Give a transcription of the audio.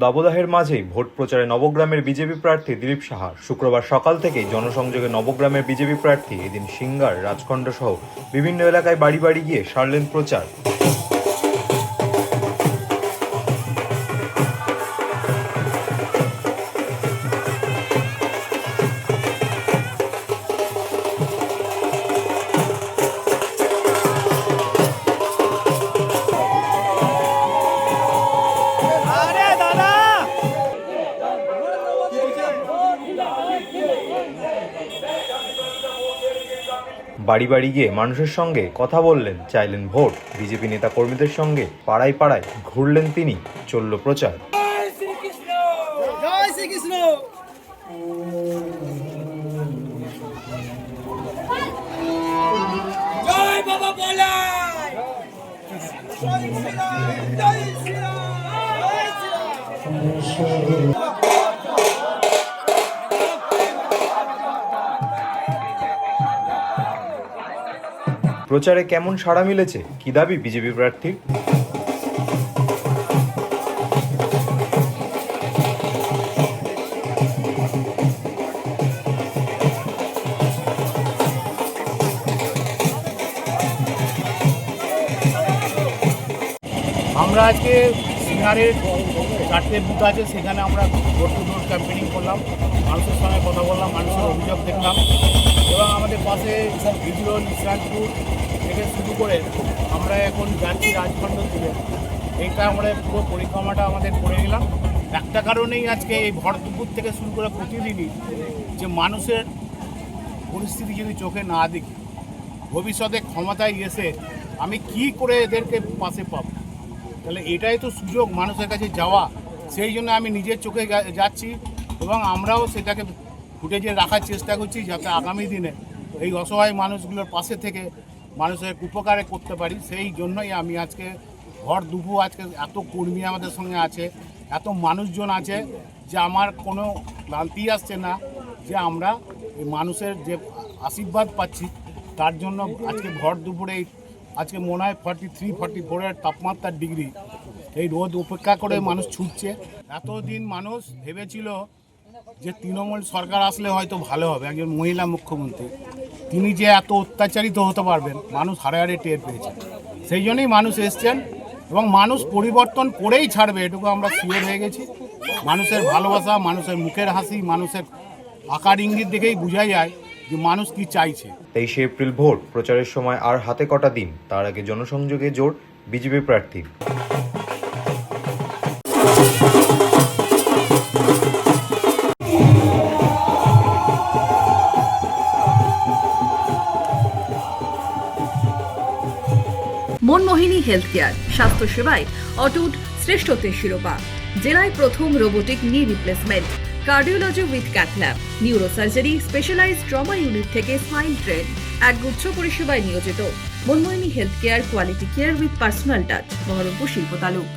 দাবদাহের মাঝেই ভোট প্রচারে নবগ্রামের বিজেপি প্রার্থী দিলীপ সাহা শুক্রবার সকাল থেকেই জনসংযোগে নবগ্রামের বিজেপি প্রার্থী এদিন সিঙ্গার, রাজখণ্ড সহ বিভিন্ন এলাকায় বাড়ি বাড়ি গিয়ে সারলেন প্রচার। বাড়ি বাড়ি গিয়ে মানুষের সঙ্গে কথা বললেন, চাইলেন ভোট। বিজেপি নেতা কর্মীদের সঙ্গে পাড়ায় পাড়ায় ঘুরলেন তিনি, চলল প্রচার। প্রচারে কেমন সাড়া মিলেছে, কি দাবি বিজেপি প্রার্থীর? আমরা আজকে সিঙ্গারের 4টে বুথ আছে, সেখানে আমরা ডোর টু ডোর ক্যাম্পেনিং করলাম, মানুষের সঙ্গে কথা বললাম, মানুষের অভিযোগ দেখলাম এবং আমাদের পাশে বিজুল, ইসরানপুর থেকে শুরু করে আমরা এখন যাচ্ছি রাজখণ্ড থেকে। এইটা আমরা পুরো পরিক্রমাটা আমাদের করে নিলাম একটা কারণেই, আজকে এই ভর দুপুর থেকে শুরু করে প্রতিদিনই যে মানুষের পরিস্থিতি যদি চোখে না দেখি, ভবিষ্যতে ক্ষমতায় এসে আমি কি করে এদেরকে পাশে পাবো, তাহলে এটাই তো সুযোগ মানুষের কাছে যাওয়া। সেই জন্য আমি নিজের চোখে যাচ্ছি এবং আমরাও সেটাকে ফুটেজে রাখার চেষ্টা করছি, যাতে আগামী দিনে এই অসহায় মানুষগুলোর পাশে থেকে মানুষের উপকারে করতে পারি। সেই জন্যই আমি আজকে ভর দুপুর, আজকে এত কর্মী আমাদের সঙ্গে আছে, এত মানুষজন আছে যে আমার কোনো ক্লান্তি আসছে না, যে আমরা এই মানুষের যে আশীর্বাদ পাচ্ছি তার জন্য আজকে ভর দুপুরে আজকে মনে হয় 43-44 তাপমাত্রার ডিগ্রি, এই রোদ উপেক্ষা করে মানুষ ছুটছে। এতদিন মানুষ ভেবেছিল যে তৃণমূল সরকার আসলে হয়তো ভালো হবে, একজন মহিলা মুখ্যমন্ত্রী, তিনি যে এত অত্যাচারিত হতে পারবেন মানুষ হারে হারে টের পেয়েছে। সেই জন্যই মানুষ এসছেন এবং মানুষ পরিবর্তন করেই ছাড়বে, এটুকু আমরা শিওর হয়ে গেছি। মানুষের ভালোবাসা, মানুষের মুখের হাসি, মানুষের আকার ইঙ্গিত দেখেই বোঝা যায় যে মানুষ কি চাইছে। 23 এপ্রিল ভোট প্রচারের সময় আর হাতে কটা দিন, তার আগে জনসংযোগে জোর বিজেপি প্রার্থীর। মনমোহিনী হেলথ কেয়ার, স্বাস্থ্য সেবায় অটুট শ্রেষ্ঠত্বের শিরোপা। জেলায় প্রথম robotic knee replacement, cardiology with cath lab, neurosurgery, specialized trauma unit থেকে স্পাইন ট্রেন, একগুচ্ছ পরিষেবায় নিয়োজিত। Manmohini health care, quality care with personal touch, Baharampur শিল্প তালুক।